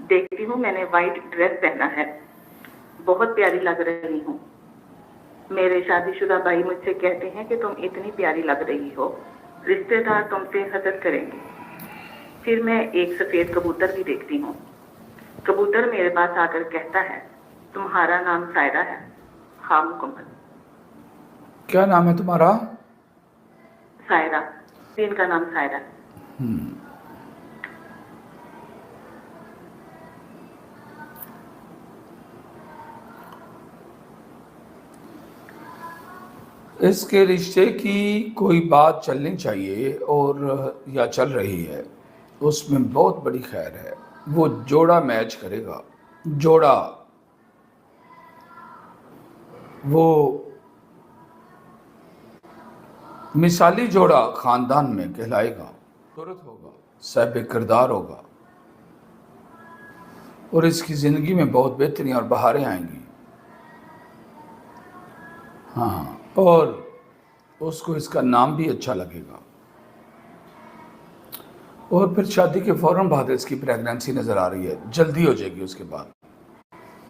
देखती हूँ मैंने वाइट ड्रेस पहना है, बहुत प्यारी लग रही हूँ। मेरे शादीशुदा भाई मुझसे कहते हैं कि तुम इतनी प्यारी लग रही हो, रिश्तेदार तुमसे हसद करेंगे। फिर मैं एक सफेद कबूतर भी देखती हूँ। कबूतर मेरे पास आकर कहता है, तुम्हारा नाम सायरा है? हाँ मुकम्मल। क्या नाम है तुम्हारा? सायरा, इनका नाम सायरा है। इसके रिश्ते की कोई बात चलनी चाहिए और या चल रही है, उसमें बहुत बड़ी खैर है। वो जोड़ा मैच करेगा, जोड़ा वो मिसाली जोड़ा खानदान में कहलाएगा, खूबसूरत होगा, साहिब किरदार होगा और इसकी ज़िंदगी में बहुत बेहतरी और बहारें आएंगी। हाँ, और उसको इसका नाम भी अच्छा लगेगा और फिर शादी के फ़ौरन बाद इसकी प्रेगनेंसी नज़र आ रही है, जल्दी हो जाएगी उसके बाद।